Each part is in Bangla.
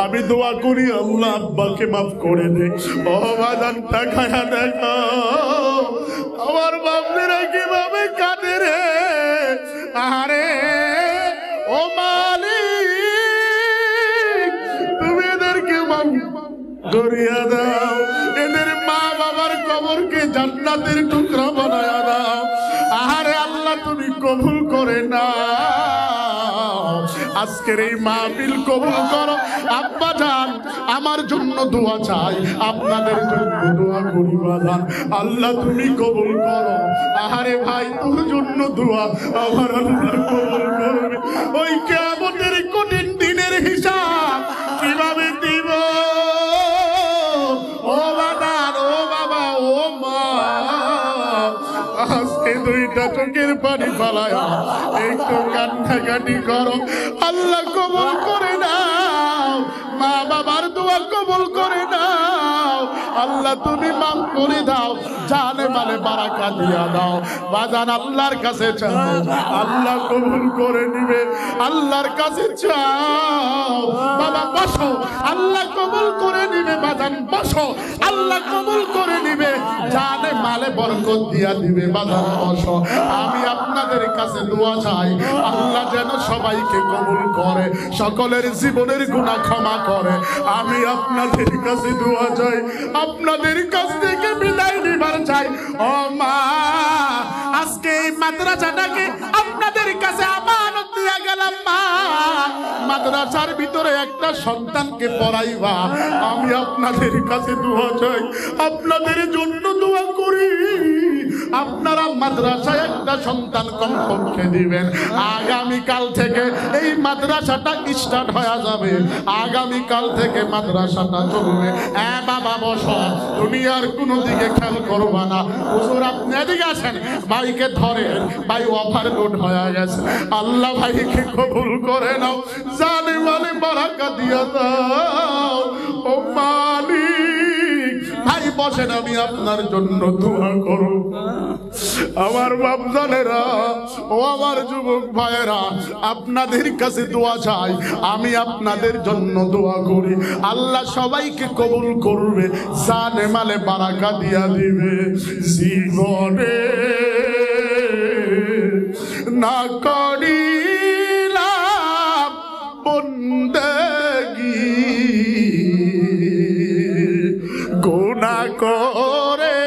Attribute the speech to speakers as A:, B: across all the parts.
A: আমি দোয়া করি আল্লাহ আব্বাকে মাফ করে দে। ও বাজান তাকায়া দেখো আমার বাপদেরা কিভাবে কাঁদে রে। আরে ও মালিক তুমি এদেরকে মাফ করিয়া দাও, এদের মা বাবার কবরকে জান্নাতের টুকরা বানায়া দাও। আরে আল্লাহ তুমি কবুল করে না, আজকের এই মাহফিল কবুল করো। আব্বা জান আমার জন্য দোয়া চাই, আপনাদের জন্য দোয়া করি বাজান, আল্লাহ তুমি কবুল করো। আরে ভাই তোর জন্য দোয়া আমার আল্লাহ কবুল করবে। ওই কিয়ামতের কঠিন দিনের হিসাব কিভাবে দিব? ও বাজান, ও বাবা, ও মা, আজকে দুইটা চোখের পানি ফালায় একটু কান্নাকাটি করো। আল্লাহ কবুল করে নাও, মা বাবার দোয়া কবুল করে নাও। আল্লাহ তুমি মাফ করে দাও, জানে মানে বারাকা দিয়া দাও। বাজান আল্লাহর কাছে চাও, আল্লাহ কবুল করে নিবে। আল্লাহর কাছে চাও বাবা, বসো, আল্লাহ কবুল করে নিবে। বাজান বসো, আল্লাহ কবুল করে নিবে, জানে মালে বরকত দিয়া দিবে। বাজান বসো, আমি আপনাদের কাছে দোয়া চাই, আল্লাহ যেন সবাইকে কবুল করে, সকলের জীবনের গুনাহ ক্ষমা করে। আমি আপনাদের কাছে দোয়া চাই, আপনাদের কাছ থেকে বিদায় নিবার চাই। ও মা, আজকে এই মাদ্রাসাটাকে আপনাদের কাছে আমানত দিয়া গেলাম মা, মাদ্রাসার ভিতরে একটা সন্তানকে পড়াইবা। আমি আপনাদের কাছে দোয়া চাই, আপনাদের জন্য দোয়া করি, আপনারা মাদ্রাসায় একটা সন্তান কমপক্ষে দিবেন। আগামীকাল থেকে এই মাদ্রাসাটা স্টার্ট হয়ে যাবে, আগামীকাল থেকে মাদ্রাসাটা চলবে। হ্যাঁ বাবা বসো, দুনিয়ার কোনো দিকে খেয়াল করবা না। হুজুর আপনি এদিকে আসেন, ভাইকে ধরেন, ভাই ওভারলোড হয়ে গেছে। আল্লাহ ভাইকে কবুল করে নাও, জানে মানে বারাকা দিয়া দাও। ও মালিক ভাই বসেন, আমি আপনার জন্য দোয়া করব। আমার বাপজানেরা, ও আমার যুবক ভাইয়েরা, আপনাদের কাছে দোয়া চাই, আমি আপনাদের জন্য দোয়া করি। আল্লাহ সবাইকে কবুল করবে, জানে মালে বারাকা দিয়া দিবে। জীবনে না করিলাম বন্দেগী, গুনাহ করে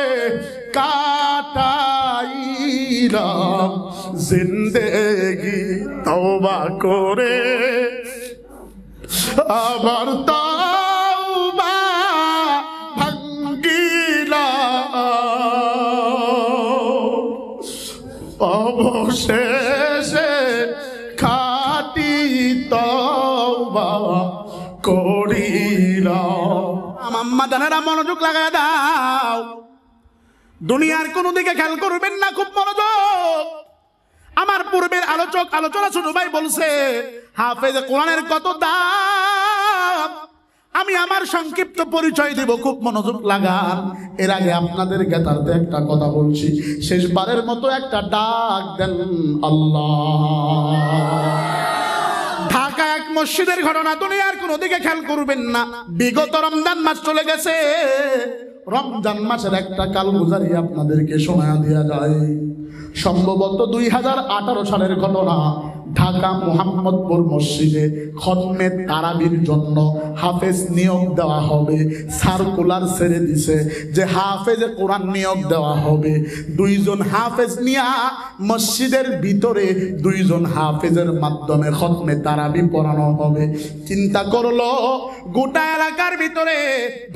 A: কাটাইলাম জিন্দেগি, তওবা করে আবার তওবা ভাঙ্গিলাম, অবশেষে খাঁটি তওবা করিলাম। আম্মা জানেরা মনোযোগ লাগায় দাও, দুনিয়ার কোন দিকে খেয়াল করবেন না, খুব মনোযোগ। আমার পূর্বের আলোচনা শুরু ভাই বলছে হাফেজ কোরআনের কত দাম, আমি আমার সংক্ষিপ্ত পরিচয় দেব, খুব মনোযোগ লাগান। এর আগে আপনাদের জ্ঞাতার্থে একটা কথা বলছি, শেষবারের মতো একটা ডাক দেন আল্লাহ। ঢাকা এক মসজিদের ঘটনা, দুনিয়ার কোন দিকে খেয়াল করবেন না। বিগত রমজান মাস চলে গেছে, রমজান মাসের একটা কালগুজারি আপনাদেরকে শোনা দেয়া যায়। সম্ভবত 2018 সালের ঘটনা। ঢাকা মোহাম্মদপুর মসজিদে খতমে তারাবির জন্য হাফেজ নিয়োগ দেওয়া হবে, সার্কুলার ছেড়ে দিছে যে হাফেজে কোরআন নিয়োগ দেওয়া হবে। 2 জন হাফেজ নিয়া মসজিদের ভিতরে 2 জন হাফেজের মাধ্যমে খতমে তারাবি পড়ানো হবে। চিন্তা করলো গোটা এলাকার ভিতরে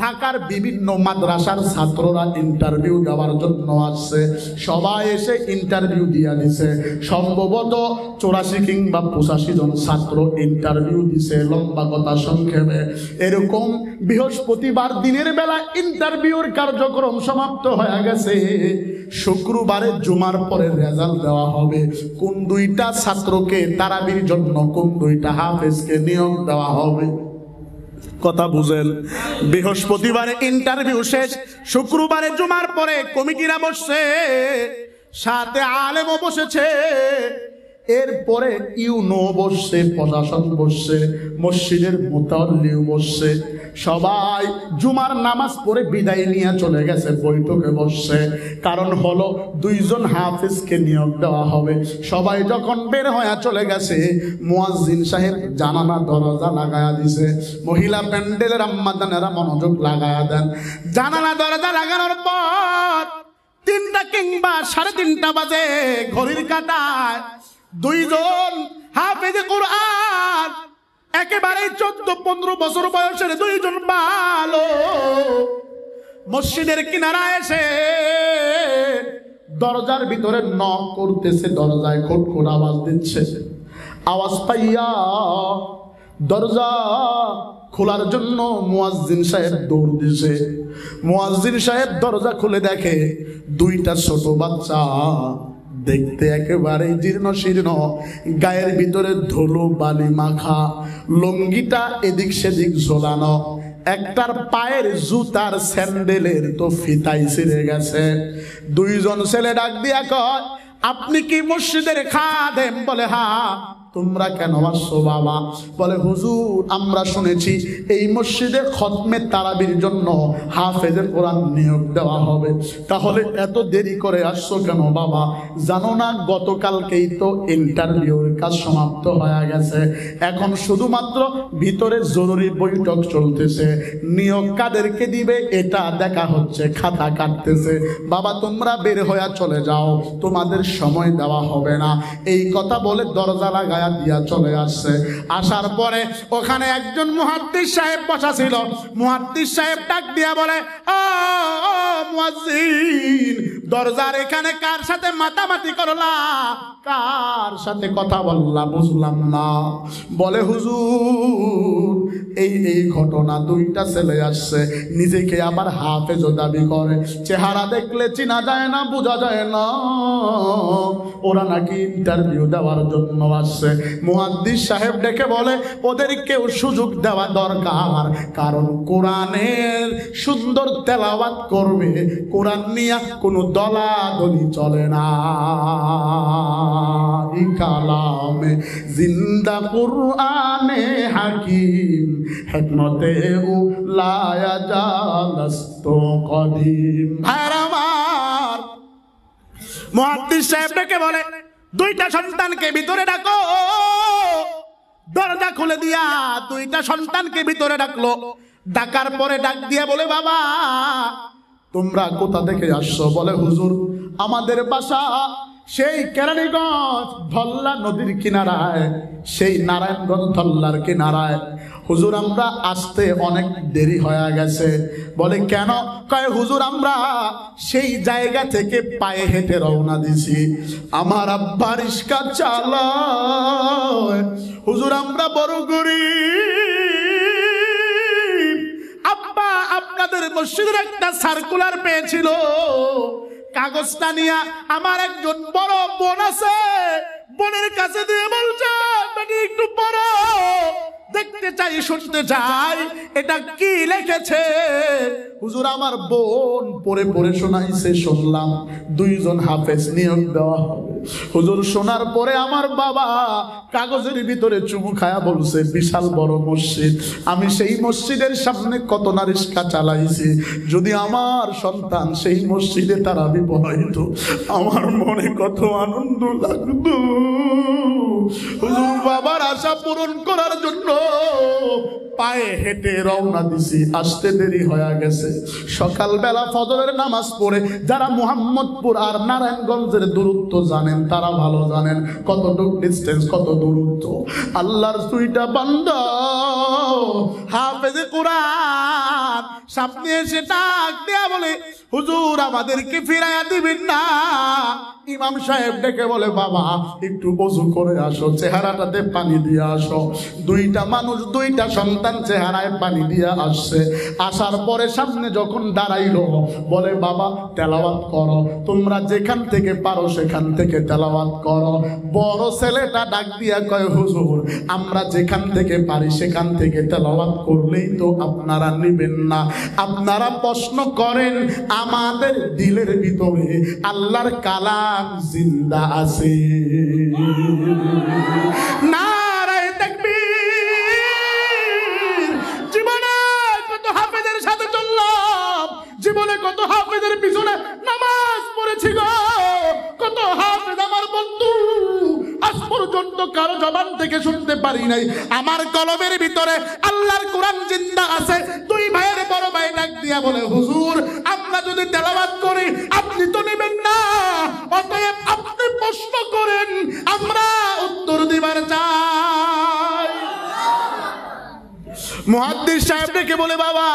A: ঢাকার বিভিন্ন মাদ্রাসার ছাত্ররা ইন্টারভিউ দেওয়ার জন্য আসছে, সবাই এসে ইন্টারভিউ দিয়া দিছে। সম্ভবত 84 কিংবা 85 জন ছাত্র ইন্টারভিউ দিছে। লম্বা কথা সংক্ষেপে, এরকম বৃহস্পতিবার দিনের বেলা ইন্টারভিউর কার্যক্রম সমাপ্ত হয়ে গেছে। শুক্রবারে জুমার পরে রেজাল্ট দেওয়া হবে, কোন 2টা ছাত্রকে তারাবির জন্য, কোন 2টা হাফেজকে নিয়োগ দেওয়া হবে। কথা বুঝেন? বৃহস্পতিবারে ইন্টারভিউ শেষ, শুক্রবারে জুমার পরে কমিটিরা বসছে, সাথে আলেমও বসেছে। এরপরে ইউনো বসছে, প্রশাসন বসছে, মসজিদের মুতাল্লিও বসছে, সবাই জুমার নামাজ পড়ে বিদায় নিয়ে চলে গেছে, বৈঠকে বসছে। কারণ হলো 2 জন হাফেজকে নিয়োগ দেওয়া হবে। সবাই যখন বের হয়ে চলে গেছে, মুয়াজ্জিন সাহেব জানালা দরজা লাগায়া দিছে। মহিলা প্যান্ডেলের আম্মাদানেরা মনোযোগ লাগায়া দেন। জানালা দরজা লাগানোর পর 3টা কিংবা 3:30 বাজে ঘড়ির কাঁটায় 2 জন হাফেজে কোরআন, একেবারে 14-15 বছর বয়সের 2 জন বালক মসজিদের কিনারায় এসে দরজার ভিতরে নক করতেছে। দরজায় খটখট আওয়াজ দিচ্ছে। আওয়াজ পাইয়া দরজা খোলার জন্য মুয়াজ্জিন সাহেব দৌড় দিছে। মুয়াজ্জিন সাহেব দরজা খুলে দেখে 2টা ছোট বাচ্চা, দেখতে একেবারে জীর্ণ শীর্ণ, গায়ের ভিতরে ধুলো বালি মাখা, লুঙ্গিটা এদিক সেদিক ঝোলানো, একটার পায়ের জুতার স্যান্ডেলের তো ফিতাই ছিঁড়ে গেছে। 2 জন ছেলে ডাক দিয়া কয়, আপনি কি মসজিদের খাদেম? বলে হ্যাঁ। তোমরা কেন আসছো বাবা? বলে হুজুর, আমরা শুনেছি এই মসজিদে খতমে তারাবির জন্য হাফেজের কোরআন নিয়োগ দেওয়া হবে। তাহলে এত দেরি করে আসছো কেন বাবা? জানো না গতকালকেই তো ইন্টারভিউর কাজ সমাপ্ত হয়ে গেছে, এখন শুধুমাত্র ভিতরে জরুরি বৈঠক চলতেছে, নিয়োগ কাদেরকে দিবে এটা দেখা হচ্ছে, খাতা কাটতেছে। বাবা তোমরা বের হয়ে চলে যাও, তোমাদের সময় দেওয়া হবে না। এই কথা বলে দরজা লাগায় দিয়া চলে আসছে। আসার পরে ওখানে একজন মুহাদ্দিস সাহেব বসা ছিল। মুহাদ্দিস সাহেব ডাক দিয়া বলে, ও মুয়াজ্জিন, দরজার এখানে কার সাথে মাতামাতি করলা? কার সাথে কথা বললা? বুঝলাম না। বলে হুজুর, এই ঘটনা, 2টা ছেলে আসছে, নিজেকে আবার হাফেজ দাবি করে, চেহারা দেখলে চিনা যায় না, বোঝা যায় না, ওরা নাকি ইন্টারভিউ দেওয়ার জন্য আসছে। মুহাদ্দিস সাহেব ডেকে বলে, ওদেরকেও সুযোগ দেওয়া দরকার, কারণ কোরআনের সুন্দর তেলাওয়াত করবে, কোরআন নিয়ে কোনো দলাদলি চলে না। কালামে জিন্দা কুরআনে হাকিম, হিকমতে উলায়া জালাস্তু কদিম। ভাইরা আমার, মুহাদ্দিস সাহেব ডেকে বলে, 2টা সন্তানকে ভিতরে ডাকো। দরজা খুলে দিয়া 2টা সন্তানকে ভিতরে ডাকলো। ডাকার পরে ডাক দিয়া বলে, বাবা তোমরা কোথা থেকে আসছো? বলে হুজুর, আমাদের বাসা সেই কেরানীগঞ্জ ধল্লা নদীর কিনারায়, সেই নারায়ণগঞ্জ ধল্লার কিনারায়। হুজুর আমরা আসতে অনেক দেরি হয়ে গেছে। বলে কেন? কয় হুজুর আমরা সেই জায়গা থেকে পায়ে হেঁটে রওনা দিছি, আমার আব্বা রিস্কা চালায়। হুজুর আমরা বড় গরিব, আব্বা আপনাদের মসজিদের একটা সার্কুলার পেয়েছিল, কাগজটা নিয়ে আমার একজন বড় বোন আছে, বোনের কাছে দিয়ে বলছে একটু বড়, দেখতে চাই, শুনতে চাই এটা কি লিখেছে। হুজুর আমার বোন পড়ে পড়ে শোনাইছে, শুনলাম 2 জন হাফেজ নিয়োগ দেওয়া হবে। হুজুর শোনার পরে আমার বাবা কাগজের ভিতরে চুমু খায়া বলছে, বিশাল বড় মসজিদ, আমি সেই মসজিদের সামনে কত না রিস্কা চালাইছি, যদি আমার সন্তান সেই মসজিদে তারাবি পড়াইতো আমার মনে কত আনন্দ লাগতো। হুজুর বাবার আশা পূরণ করার জন্য পায়ে হেঁটে রওনা দিছি, আসতে দেরি হয়ে গেছে। সকালবেলা ফজরের নামাজ পড়ে যারা মুহাম্মদপুর আর নারায়ণগঞ্জের দূরত্ব জানেন তারা ভালো জানেন কতটুকু ডিস্টেন্স, কত দূরত্ব। আল্লাহর 2টা বান্দা হাফেজে কোরআন সামনে এসে ডাক দেয়া বলে, হুজুর আমাদেরকে ফিরাইয়া দিবেন না? ইমাম সাহেব ডেকে বলে, বাবা একটু ওযু করে আসো, চেহারাটাতে পানি দিয়ে আসো। 2টা মানুষ, 2টা সন্তান চেহারায় পানি দিয়ে আসছে। আসার পরে সামনে যখন দাঁড়াইলো, বলে বাবা তেলাওয়াত করো, তোমরা যেখান থেকে পারো সেখান থেকে তেলাওয়াত করো। বড় ছেলেটা ডাক দিয়া কয়, হুজুর আমরা যেখান থেকে পারি সেখান থেকে তেলাওয়াত করলেই তো আপনারা নিবেন না। আপনারা প্রশ্ন করেন আমাদের দিলের ভিতরে আল্লাহর কালাম জিন্দা আছে। নারায়ে তাকবীর। জীবনে কত হাফেজের সাথে চললাম, জীবনে কত হাফেজের পিছনে নামাজ পড়েছি গো, কত হাফেজ আমার বন্ধু, আজ পর্যন্ত কারো জবান থেকে শুনতে পারি নাই আমার কলমের ভিতরে আল্লাহর কোরআন জিন্দা আছে। দুই ভাইয়ের বড় ভাই ডাক দিয়া বলে, হুজুর আমরা যদি তেলাওয়াত করি আপনি তো নেবেন না, অতএব আপনি প্রশ্ন করেন, আমরা উত্তর দিবার চাই। মুহাদ্দিস সাহেব ডেকে বলে, বাবা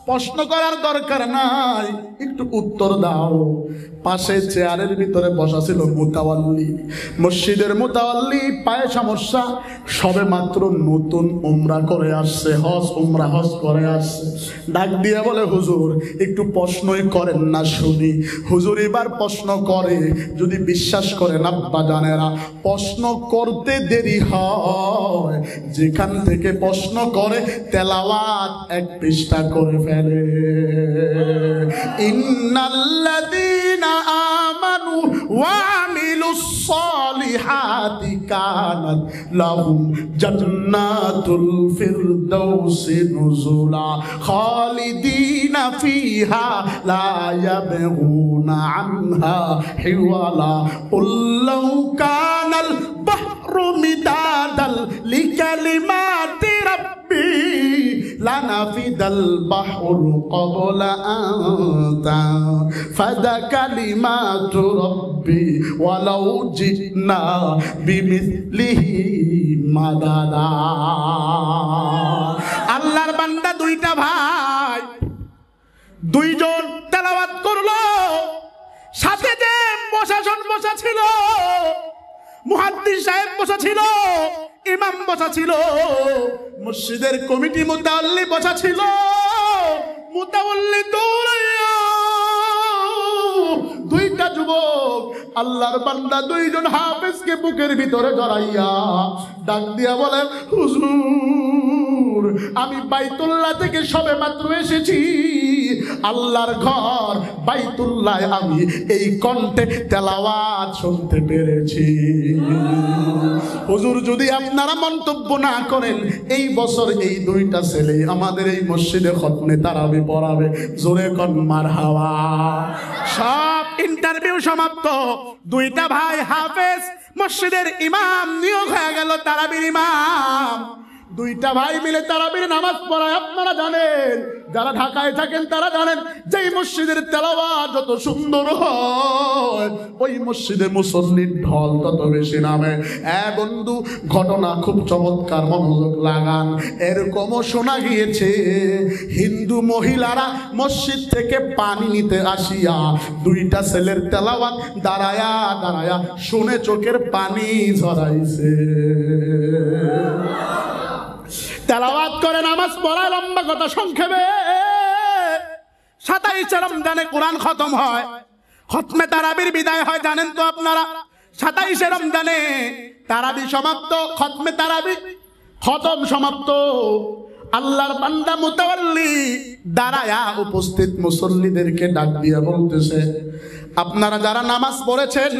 A: প্রশ্ন করার দরকার নাই, একটু উত্তর দাও। পাশে চেয়ারের ভিতরে বসা ছিল মুতাওয়াল্লি, মসজিদের মুতাওয়াল্লি, পায়ে সমস্যা, সবে মাত্র নতুন উমরা করে আসছে, হজ করে আসছে। ডাক দিয়ে বলে, হুজুর একটু প্রশ্নই করেন না শুনি। হুজুর এবার প্রশ্ন করে, যদি বিশ্বাস করেন আব্বা জানেরা, প্রশ্ন করতে দেরি হয়, যেখান থেকে প্রশ্ন করে তেলাওয়াত এক পৃষ্ঠা করে ফেলে। ইন্নাল্লাযীনা আমানু ওয়া আমিলুস সালিহাতি কানাত লাহুম জান্নাতুল ফিরদাউসি নুজুলা খালিদিনা ফিহা লা ইয়াবগুনা আনহা হিওয়ালা কুল লাউ কানাল বাহরু মিদাদাল লিকালিমাতি রাব্বি লানাফিদাল বাহরু ক্বাবলা আন তানফাদা কালিমাতু রাব্বি ওয়ালাউ জিনা বিমিসলিহি মাদাদা। আল্লাহর বান্দা দুইটা ভাই, দুইজন তেলাওয়াত করলো, সাথে যে প্রশাসন বসা ছিল, মুহাদ্দিস সাহেব বসা ছিল, ইমাম বসা ছিল, মসজিদের কমিটি মুতাওয়াল্লি বসা ছিল। মুতাওয়াল্লি দৌড়াইয়া দুইটা যুবক আল্লাহর বান্দা দুইজন হাফেজকে বুকের ভিতরে জড়াইয়া ডাক দিয়া বলে, হুজুর আমি বাইতুল্লাহ থেকে সবে মাত্র এসেছি, আল্লাহর ঘর বাইতুল্লাহ আমি এই কণ্ঠে তেলাওয়াত শুনতে পেরেছি। হুজুর যদি আপনারা মন্তব্য না করেন, এই বছর এই দুইটা ছেলে আমাদের এই মসজিদে খতমে তারাবি পড়াবে। জোরে কোন মারহাবা। সব ইন্টারভিউ সমাপ্ত, দুইটা ভাই হাফেজ, মসজিদের ইমাম নিয়োগ হয়ে গেল, তারাবির ইমাম। দুইটা ভাই মিলে তারাবির নামাজ পড়ায়। আপনারা জানেন, যারা ঢাকায় থাকেন তারা জানেন, যেই মসজিদের তেলাওয়াত যত সুন্দর হয় ওই মসজিদে মুসল্লির ঢল তত বেশি নামে। বন্ধু, ঘটনা খুব চমৎকার, মনোযোগ লাগান। এরকমও শোনা গিয়েছে হিন্দু মহিলারা মসজিদ থেকে পানি নিতে আসিয়া দুইটা ছেলের তেলাওয়াত দাঁড়ায়া দাঁড়ায়া শুনে চোখের পানি ঝরাইছে। তেলাওয়াত করে নামাজ পড়ায়, লম্বা কথা সংক্ষেপে 27 রমজানে কোরআন খতম হয়, খতমে তারাবির বিদায় হয়। জানেন তো আপনারা, 27 রমজানে তারাবি সমাপ্ত, খতমে তারাবি খতম সমাপ্ত। আল্লাহর বান্দা মুতাওয়াল্লি দাঁড়ায়া উপস্থিত মুসল্লিদেরকে ডাক দিয়া বলতেছে, আপনারা যারা নামাজ পড়েছেন,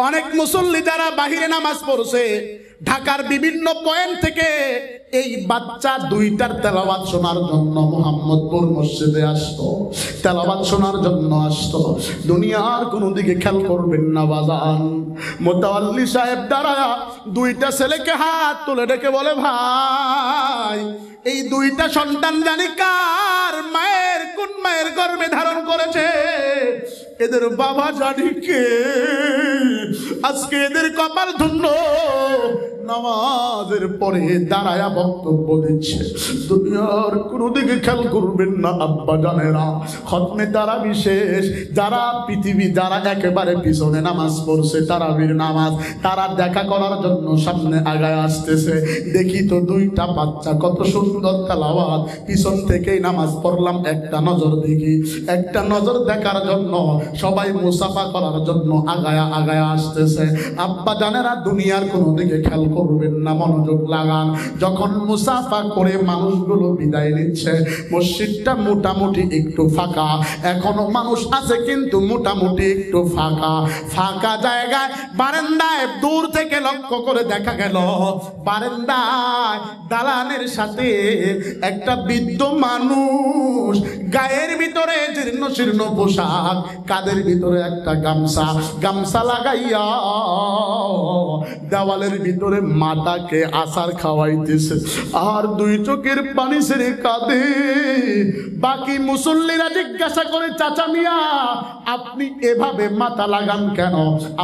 A: অনেক মুসল্লি যারা বাহিরে নামাজ পড়ছে, ঢাকার বিভিন্ন পয়েন্ট থেকে এই বাচ্চা দুইটার তেলাওয়াত শোনার জন্য মোহাম্মদপুর মসজিদে আসতো, তেলাওয়াত শোনার জন্য আসতো। দুনিয়ার কোনো দিকে খেয়াল করবেন না বাজান। মুতাওয়াল্লি সাহেব দাঁড়ায়া দুইটা ছেলেকে হাত তুলে ডেকে বলে, ভাই এই দুইটা সন্তান জানি কার মায়ের, কোন মায়ের গর্ভে ধারণ করেছে, এদের বাবা জানি কে, আজকে এদের কপাল ধন্য। নামাজের পরে দাঁড়ায়া বক্তব্য দিচ্ছে, দুনিয়ার কোনো দিকে খেয়াল করবেন না আব্বা জানেরা। খতমে তারাবি শেষ, যারা পৃথিবী, যারা একেবারে পিছনে নামাজ পড়ছে তারাবির নামাজ, তারা দেখা করার জন্য সামনে আগায় আসতেছে। দেখি তো দুইটা বাচ্চা কত সুন্দর তেলাওয়াত, পিছন থেকেই নামাজ পড়লাম, একটা নজর দেখি, একটা নজর দেখার জন্য সবাই মুসাফা করার জন্য আগায়া আগায়া আসতেছে। আব্বা জানেরা দুনিয়ার কোনো দিকে খেয়াল করবেন না, মনোযোগ লাগান। যখন মুসাফা করে মানুষগুলো বিদায় নিচ্ছে, মসজিদটা মোটামুটি একটু ফাঁকা, এখনো মানুষ আছে কিন্তু মোটামুটি একটু ফাঁকা। ফাঁকা জায়গায় বারান্দায় দূর থেকে লক্ষ্য করে দেখা গেল বারান্দায় দালানের সাথে একটা বৃদ্ধ মানুষ, গায়ের ভিতরে জীর্ণ শীর্ণ পোশাক, কাদের ভিতরে একটা গামছা, গামছা লাগাইয়া দেওয়ালের ভিতরে মাতাকে আচার খাওয়াইতেছে আর দুই চোখের পানি ছেড়ে কাঁদে। বাকি মুসল্লিরা জিজ্ঞাসা করে, চাচা মিয়া আপনি এভাবে মাথা লাগান কেন?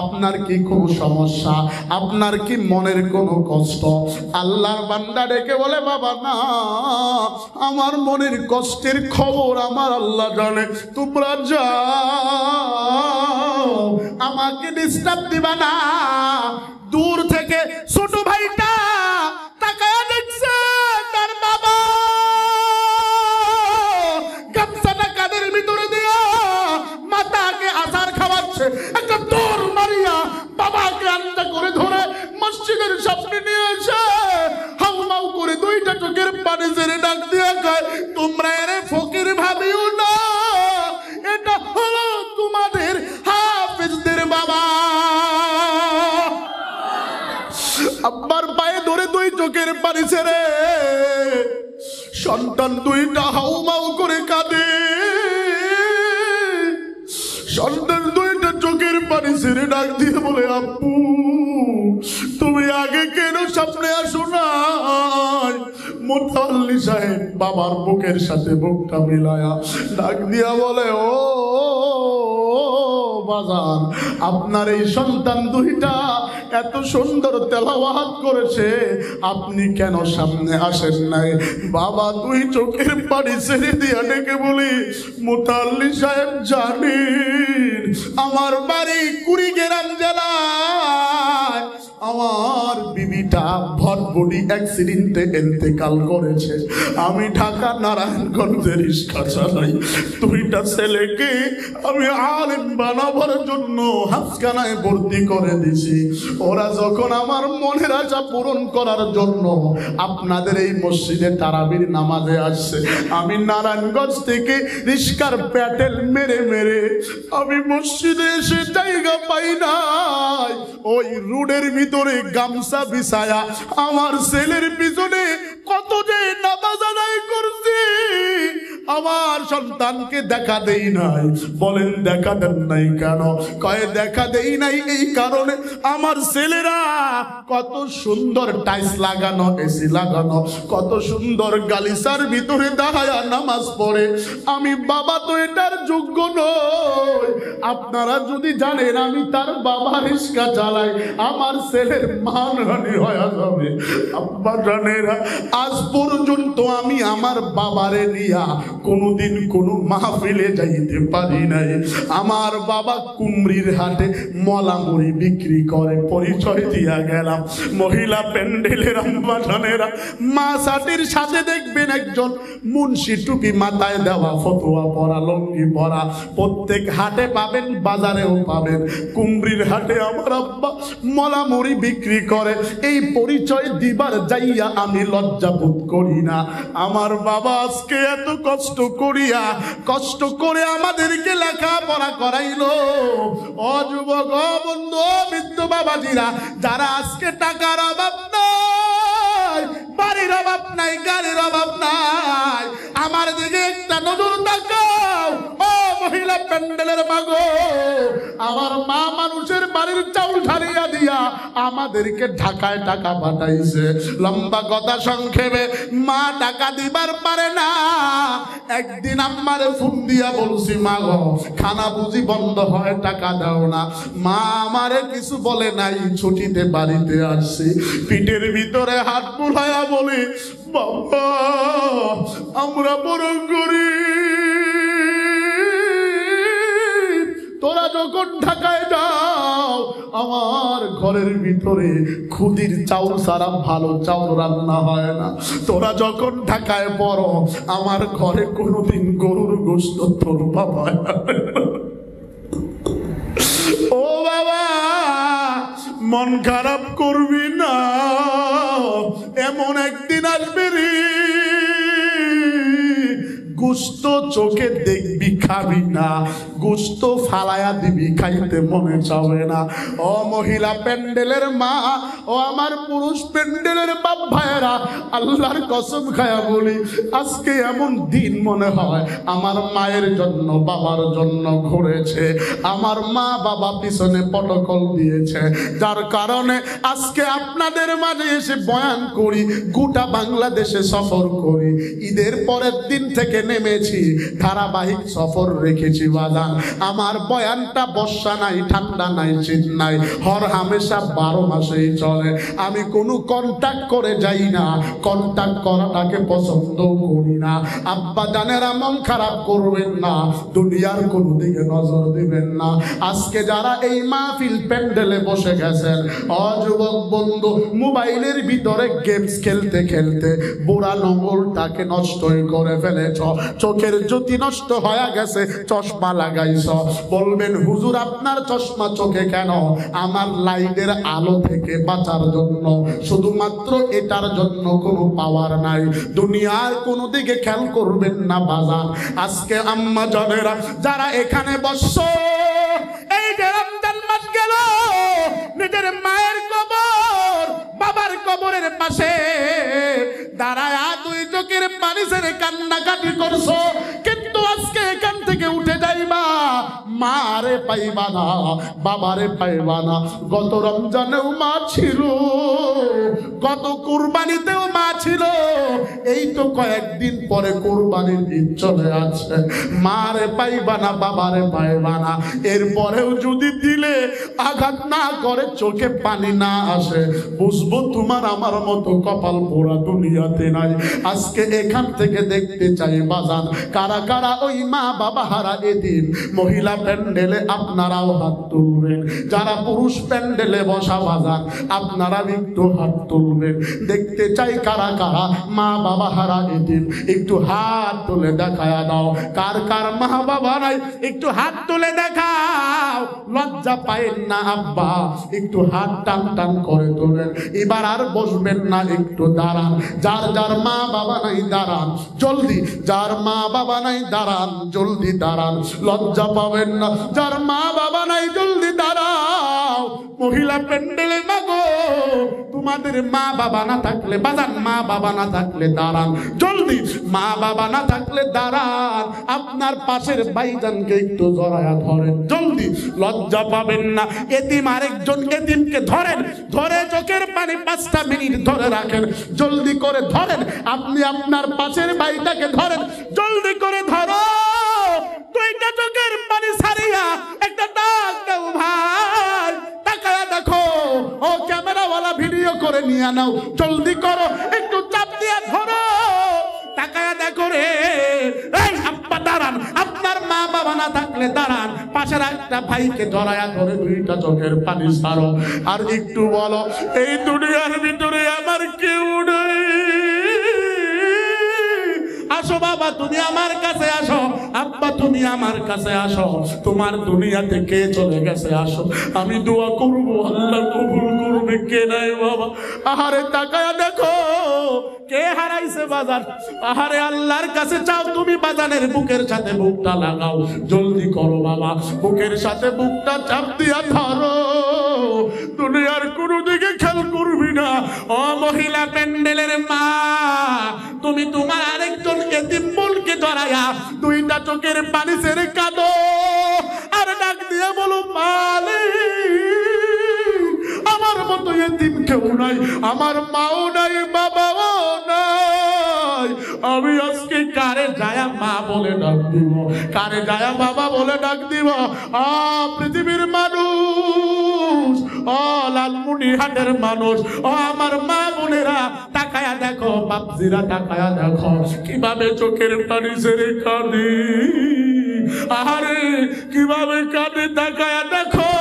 A: আপনার কি কোনো সমস্যা? আপনার কি মনের কোনো কষ্ট? আল্লাহর বান্দা ডেকে বলে, বাবা না, আমার মনের কষ্টের খবর আমার আল্লাহ জানে, তোমরা যাও, আমাকে ডিস্টার্ব দিবা না। দূর থেকে ছোট ভাইটা তাকায়া দেখছে তার বাবা গামছাটা কাদের ভিতরে দিয়া মাতাকে আচার খাওয়াচ্ছে। একটা দৌড় মারিয়া বাবাকে আলাদা করে ধরে মসজিদের সামনে নিয়ে এসে হাউমাউ করে দুইটা চোখের পানি ছেড়ে ডাক দিয়া কয়, তোমরা এরে ফকির ভাবিও না, এটা হলো তোমাদের হাফেজদের বাবা। আব্বার পায়ে ধরে দুই চোখের পানি ছেড়ে সন্তান দুইটা হাউমাউ করে কাঁদে। সন্তান দুইটা চোখের পানি ছেড়ে ডাক দিয়ে বলে, আব্বু তুমি আগে কেন সামনে আসো নাই? মোতাল্লি সাহেব বাবার বুকের সাথে বুকটা মিলায়া ডাক দিয়া বলে, ও বাজান, আপনার এই সন্তান দুইটা এত সুন্দর তেলাওয়াত করেছে, আপনি কেন সামনে আসেন নাই? বাবা দুই চোখের পানি ছেড়ে দিয়া ডেকে বলি, মোতাল্লি সাহেব জানেন আমার বাড়ি কুড়িগ্রাম জেলায়, আমার বিবিটা ভটভটি অ্যাক্সিডেন্টে ইন্তেকাল করেছে। আমি ঢাকা নারায়ণগঞ্জে রিক্সা চালাই। দুইটা ছেলেকে আমি আলেম বানাবার জন্য হাসখানায় ভর্তি করে দিছি। ওরা যখন আমার মনের আশা পূরণ করার জন্য আপনাদের এই মসজিদে তারাবির নামাজে আসছে, আমি নারায়ণগঞ্জ থেকে রিক্সার প্যাটেল মেরে মেরে আমি মসজিদে এসে জায়গা পাই নাই। ওই রোডের ভিতরে গামছা বিছায়া আমার ছেলের পিছনে কত যে নামাজ আদায় করছি, আমার সন্তানকে দেখা দেই নাই। বলেন দেখা দেন নাই কেন? কয়ে দেখা দেই নাই এই কারণে আমার ছেলেরা কত সুন্দর টাইলস লাগানো, এসি লাগানো, কত সুন্দর গালিচার ভিতরে দাঁড়ায়া নামাজ পড়ে। আমি বাবা তো এটার যোগ্য নই। আপনারা যদি জানেন আমি তার বাবা রিক্সা চালাই, আমার ছেলের মানহানি হয়ে যাবে। আব্বা জানেরা, আজ পর্যন্ত আমি আমার বাবারে নিয়া কোনোদিন কোনো মাহফিলে যাইতে পারি নাই। আমার বাবা কুমরির হাটে মলামুড়ি বিক্রি করে, পরিচয় দিয়া গেলাম। মহিলা প্যান্ডেলের আম্মা জানেরা, মা সাটির সাথে দেখবেন একজন মুন্সি, টুপি মাথায় দেওয়া, ফতোয়া পরা, লঙ্গি পরা, প্রত্যেক হাটে পাবেন, বাজারেও পাবেন। কুমরির হাটে আমার আব্বা মলামুড়ি বিক্রি করে। এই পরিচয় দিবার যাইয়া আমি লজ্জা বোধ করি না। আমার বাবা আজকে এত কষ্ট করিয়া, কষ্ট করে আমাদেরকে লেখাপড়া করাইলো। ও যুবক, ও বন্ধু, বৃদ্ধ বাবাজিরা, যারা আজকে টাকার অভাব নাই, বাড়ির অভাব নাই, গাড়ির অভাব নাই, আমার দিকে একটা নজর তাকাও। ও মহিলা প্যান্ডেলের মাগো, আমার মা মানুষের বাড়ির চাউল ঢালিয়া দিয়া আমাদেরকে ঢাকায় টাকা পাঠাইছে। লম্বা কথা সংক্ষেপে, মা টাকা দিবার পারে না। একদিন আম্মারে ফোন দিয়া বলছি, মা গো খানা বুঝি বন্ধ হয়, টাকা দাও না। মা আমারে কিছু বলে নাই, ছুটিতে বাড়িতে আসছি। পিঠের ভিতরে হাত বুলাইয়া বলি, বাবা আমরা বড় গরিব, তোরা যখন ঢাকায় যাও আমার ঘরের ভিতরে খুদির চাউল ছাড়া ভালো চাউল রান্না হয় না। তোরা যখন ঢাকায় পড়ো আমার ঘরে কোনোদিন গরুর গোশত তোর বাবা মন খারাপ করবি না, এমন একদিন আসবে রে গোস্ত চোখে দেখবি খাবি না, গোস্ত ফালায়া দিবি খাইতে মনে চাবে না। ও মহিলা প্যান্ডেলের মা, ও আমার পুরুষ প্যান্ডেলের বাপ ভাইয়েরা, আল্লাহর কসম খায়া বলি আজকে এমন দিন মনে হয় আমার মায়ের জন্য বাবার জন্য ঘুরেছে, আমার মা বাবা পিছনে প্রটোকল দিয়েছে, যার কারণে আজকে আপনাদের মাঝে এসে বয়ান করি, গোটা বাংলাদেশে সফর করি। ঈদের পরের দিন থেকে নেমেছি, ধারাবাহিক সফর রেখেছি বাজান। আমার বয়ানটা বর্ষা নাই, ঠান্ডা নাই, শীত নাই, হর হামেশা 12 মাসেই চলে। আমি কোনো কন্টাক্ট করে যাই না, কন্টাক্ট করাটাকে পছন্দ করি না। আব্বা জানেরা মন খারাপ করবেন না, দুনিয়ার কোনো দিকে নজর দিবেন না। আজকে যারা এই মাহফিল প্যান্ডেলে বসে গেছেন, অযুবক বন্ধু, মোবাইলের ভিতরে গেমস খেলতে খেলতে বুড়া নোংরটাকে নষ্টই করে ফেলেছ, চোখের জ্যোতি নষ্ট হয়ে গেছে, চশমা লাগাইছ। বলবেন হুজুর আপনার চশমা চোখে কেন? আমার লাইটের আলো থেকে বাঁচার জন্য, শুধুমাত্র এটার জন্য কোনো পাওয়ার নাই। দুনিয়ার কোনো দিকে খেয়াল করবেন না বাজার। আজকে আম্মা জানেরা যারা এখানে বসছো, এই যে রমজান মাস গেল, নিজের মায়ের কবর বাবার কবরের পাশে দাঁড়ায় 2 চোখের পানি ছেড়ে কান্নাকাটি করছো, কিন্তু আজকে এখান থেকে উঠে যাইবা, মারে পাইবা না, বাবারে পাইবা না। গত রমজানেও মা ছিল, গত কুরবানিতেও মা ছিল, এই তো কয়েকদিন পরে কুরবানির ঈদ চলে আসছে, মারে পাইবা না, বাবারে পাইবা না। এরপরেও যদি দিলে আঘাত না করে, চোখে পানি না আসে, বুঝবো তোমার আমার মতো কপাল পোড়া দুনিয়াতে নাই। আজকে এখান থেকে দেখতে চাই বাজান, কারা কারা ওই মা বাবা হারা এদিন মহিলা প্যান্ডেলে আপনারাও হাত তুলবেন, যারা পুরুষ প্যান্ডেলে বসা বাজান আপনারা একটু হাত তুলবেন। দেখতে চাই কারা কারা মা বাবা হারা এদিন, একটু হাত তুলে দেখায়া দাও। কার কার মা বাবা নাই একটু হাত তুলে দেখাও। লজ্জা পায়েন না আব্বা, একটু হাত টান টান করে তোলেন। এবার আর বসবেন না, একটু দাঁড়ান। যার যার মা বাবা নাই দাঁড়ান জলদি, যার মা বাবা নাই দাঁড়ান জলদি দাঁড়ান, লজ্জা পাবেন না। যার মা বাবা নাই জলদি দাঁড়াও। মহিলা প্যান্ডেলে মাগো, তোমাদের মা বাবা না থাকলে বাজান, মা বাবা না থাকলে দাঁড়ান জলদি, মা বাবা না থাকলে দাঁড়ান। আপনার পাশের ভাইজানকে একটু জড়ায়া ধরেন জলদি, লজ্জা পাবেন না। এতিম আরেকজন এতিমকে ধরেন, ধরে চোখের পানি 5টা মিনিট ধরে রাখেন, জলদি করে ধরেন। আপনি আপনার পাশের ভাইটাকে ধরেন, জলদি করে ধরো। 2টা চোখের পানি ছাড়িয়া একটা ডাক দাও ভাই, তাকায়া দেখো। ও ক্যামেরাওয়ালা ভিডিও করে নিয়ে নাও, জলদি করো, একটু চাপ দিয়া ধরো, তাকায়া দেখো রে। এই আব্বা দাঁড়ান, আপনার মা বাবা না থাকলে দাঁড়ান, পাশের একটা ভাইকে জড়ায়া ধরে 2টা চোখের পানি ছাড়ো। আর একটু বলো, এই দুনিয়ার ভিতরে আমার কেউ নেই, আসো বাবা তুমি আমার কাছে আসো, আব্বা তুমি আমার কাছে আসো, তোমার দুনিয়া থেকে চলে গেছে, আসো আমি দোয়া করব, আল্লাহ কবুল করবে। কে নাই বাবা? আহারে তাকায়া দেখো কে হারাইছে বাজার। আহারে আল্লাহর কাছে চাও তুমি, বাজানের বুকের সাথে বুকটা লাগাও, জলদি করো বাবা, বুকের সাথে বুকটা চাপ দিয়া ধরো। দুনিয়ার কোনো দিকে খেয়াল করবি না। ও মহিলা প্যান্ডেলের মা, তুমি তোমার আরেকজন এতিম বোনকে জড়ায়া 2টা চোখের পানি ছেড়ে কাঁদো, আর ডাক দিয়ে বলো, মালিক আমার মতো এতিম কেউ নাই, আমার মাও নাই, বাবাও নাই। আমি আজকে কারে যায়া মা বলে ডাক দিব, কারে যায়া বাবা বলে ডাক দিব? পৃথিবীর মানুষ, লালমনিরহাটের মানুষ, আমার মা বোনেরা তাকায়া দেখো, বাপজিরা তাকায়া দেখো কিভাবে চোখের পানি ছেড়ে কাঁদে। আরে কিভাবে কাঁদে, তাকায়া দেখো।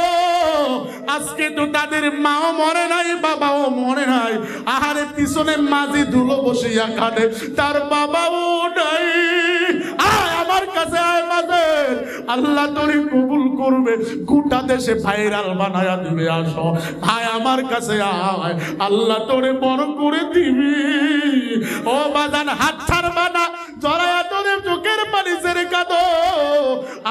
A: আজকে তো তাদের মাও মরে নাই, বাবাও মরে নাই। আহারে পিছনে মাঝি ধুলো বসিয়া কাঁদে, তার বাবাও নাই। আয় আমার কাছে, আয় মাঝে, আল্লাহ তোরে কবুল করবে, গোটা দেশে ভাইরাল বানায়া দিবে। আসো ভাই আমার কাছে আয়, আল্লাহ তোরে বড় করে দিবি। ও বাজান হাত ছাড়বা না, জড়ায়া তোরে চোখের পানি ছেড়ে কাঁদো,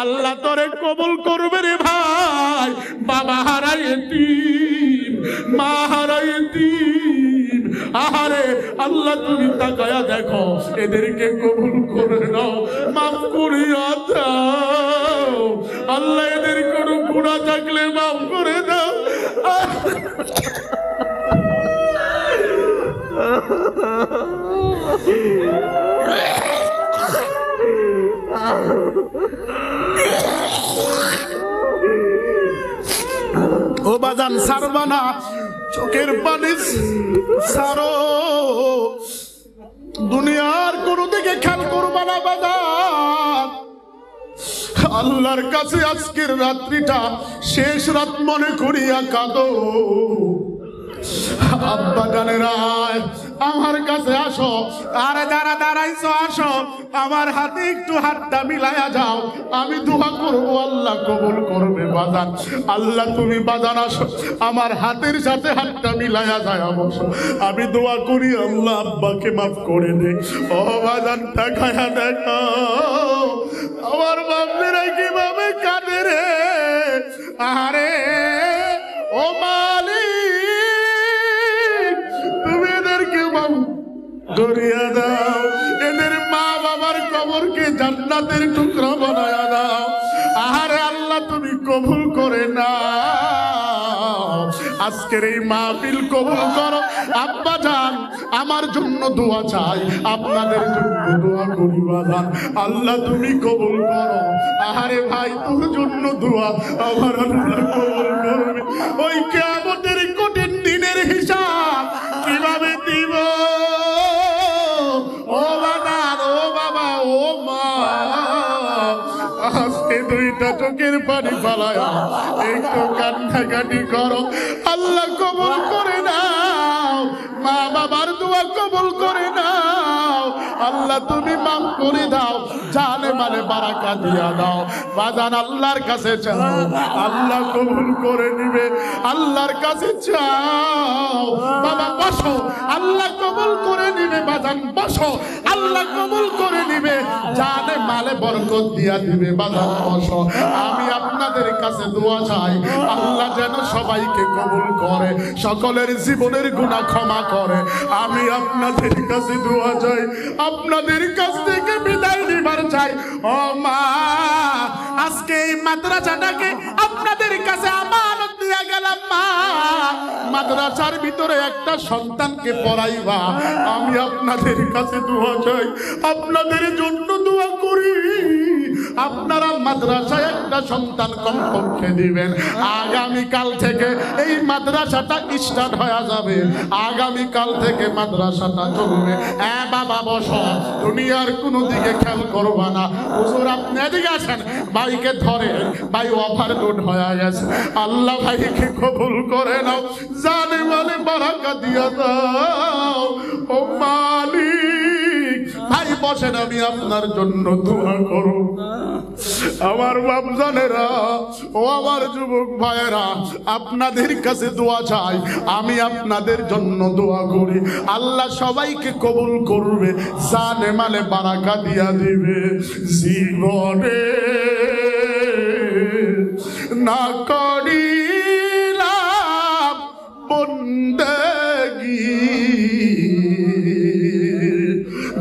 A: আল্লাহ তোরে কবুল করবে রে ভাই। বাবা হারাই এতিম, মা হারাই এতিম, আহারে আল্লাহ তুমি তাকায়া দেখো, এদেরকে কবুল করে নাও, মাফ করিয়া দাও আল্লাহ, এদের কোনো গুনাহ থাকলে মাফ করে দাও। ও বাজান ছাড়বা না, চোখের পানি ছাড়ো, দুনিয়ার কোনো দিকে খেয়াল করবা না বাজান। আল্লাহর কাছে আজকের রাত্রিটা শেষ রাত মনে করিয়া কাঁদো। আব্বা জানেরা আমার কাছে আসো, আরে যারা দাঁড়াইছো আসো, আমার হাতে একটু হাতটা মিলাইয়া যাও, আমি দোয়া করবো, আল্লাহ কবুল করবে বাজান। আল্লাহ তুমি বাজান আসো, আমার হাতের সাথে হাতটা মিলাইয়া যায় বসো, আমি দোয়া করি আল্লাহ আব্বাকে মাফ করে দে। ও বাজান তাকায়া দেখো আমার বাপেরা কিভাবে কাঁদে রে, আরে ও মালিক তুমি এদেরকে মাফ করিয়া দাও, এদের মা বাবার কবরকে জান্নাতের টুকরা বানায়া দাও। আহারে আল্লাহ তুমি কবুল করে নাও, আজকের এই মাহফিল কবুল করো। আব্বা জান আমার জন্য দোয়া চাই, আপনাদের জন্য দোয়া করি বাজান, আল্লাহ তুমি কবুল করো। আহারে ভাই তোর জন্য দোয়া আমার আল্লাহ কবুল করবে। ওই কিয়ামতের কঠিন দিনের হিসাব কিভাবে দিব? ও বাজান, ও বাবা, ও মা, আজকে দুইটা চোখের পানি ফালায়া একটু কান্নাকাটি করো, আল্লাহ কবুল করে নাও, মা বাবার দোয়া কবুল করে নাও, আল্লাহ তুমি মাফ করে দাও, জানে মানে বারাকা দিয়া দাও বাজান। আল্লাহর কাছে চাও, আল্লাহ কবুল করে নিবে, আল্লাহর কাছে চাও। বাবা বসো, আল্লাহ কবুল করে নিবে বাজান, বসো, আল্লাহ কবুল করে নিবে, জানে মালে বরকত দিয়া দিবে বাজান, বসো। আমি আপনাদের কাছে দোয়া চাই, আল্লাহ যেন সবাইকে কবুল করে, সকলের জীবনের গুনাহ ক্ষমা করে। আমি আপনাদের কাছে দোয়া চাই, আপনাদের কাছ থেকে বিদায় নিবার চাই। ও মা, আজকে এই মাদ্রাসাটাকে আপনাদের কাছে আমানত দিয়া গেলাম মা, মাদ্রাসার ভিতরে একটা সন্তানকে পড়াইবা, আমি আপনাদের কাছে দোয়া চাই, আপনাদের জন্য দোয়া করি, আপনারা মাদ্রাসায় একটা সন্তান কমপক্ষে দিবেন। আগামীকাল থেকে এই মাদ্রাসাটা স্টার্ট হয়ে যাবে, আগামীকাল থেকে মাদ্রাসাটা চলবে। হ্যাঁ বাবা বসো, দুনিয়ার কোনো দিকে খেয়াল করবা না। হুজুর আপনি এদিকে আসেন, ভাইকে ধরে, ভাই ওভারলোড হয়ে গেছে, আল্লাহ ভাইকে কবুল করে নাও, জানে মানে বারাকা দিয়া দাও। ও মালিক, ভাই বসেন, আমি আপনার জন্য দোয়া করব। আমার বাপজানেরা, ও আমার যুবক ভাইয়েরা, আপনাদের কাছে দোয়া চাই, আমি আপনাদের জন্য দোয়া করি, আল্লাহ সবাইকে কবুল করবে, জানে মানে বারাকা দিয়া দিবে। জীবনে না করিলাম বন্দেগী,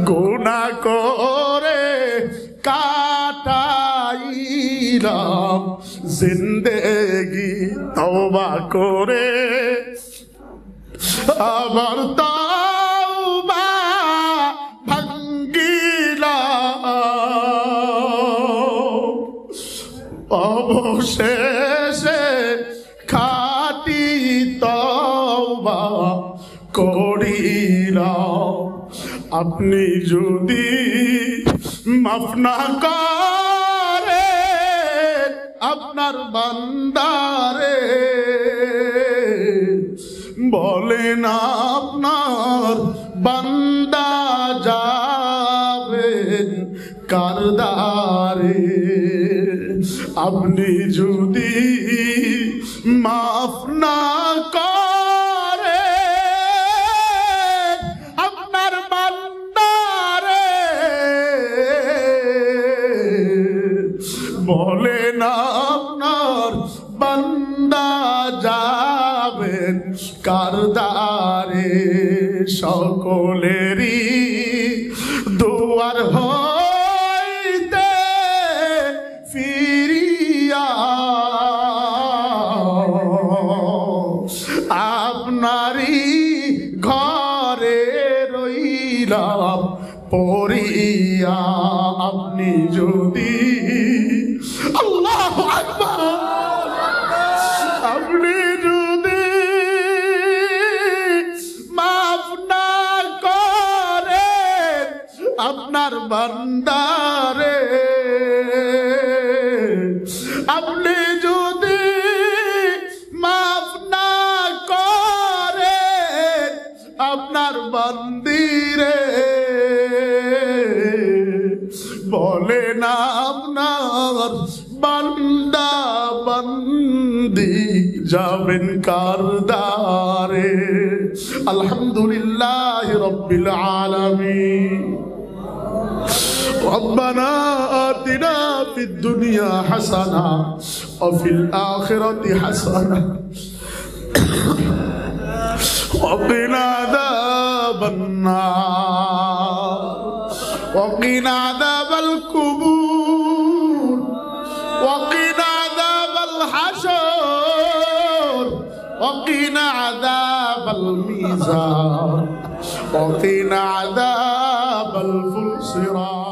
A: গুনাহ করে কাটাইলাম জিন্দেগি, তওবা করে আবার তওবা ভাঙ্গিলাম, অবশেষে খাঁটি তওবা করিলাম। আপনি যদি মাফ না করে আপনার বান্দারে, বলেন আপনার বান্দা যাবেন কারদারে। আপনি যদি মাফ না করে আপনার বান্দারে বলেন আপনার বান্দা যাবেন কারদারে সকলেরই দুয়ার হইতে ফিরিয়া আপনারই ঘরে রইলাম পড়িয়া আপনি যদি আল্লাহু আকবার আপনি যদি মাফ না করেন আপনার বান্দারে আপনি যদি মাফ না করেন আপনার বান্দিরে বলেন আপনার বান্দা বান্দি যাবেন কারদারে আলহামদুলিল্লাহ রাব্বিল আলামিন ربنا آتنا في الدنيا حسنة وفي الآخرة حسنة وقنا عذاب النار وقنا عذاب القبور وقنا عذاب الحشر وقنا عذاب الميزان وقنا عذاب الفلسرات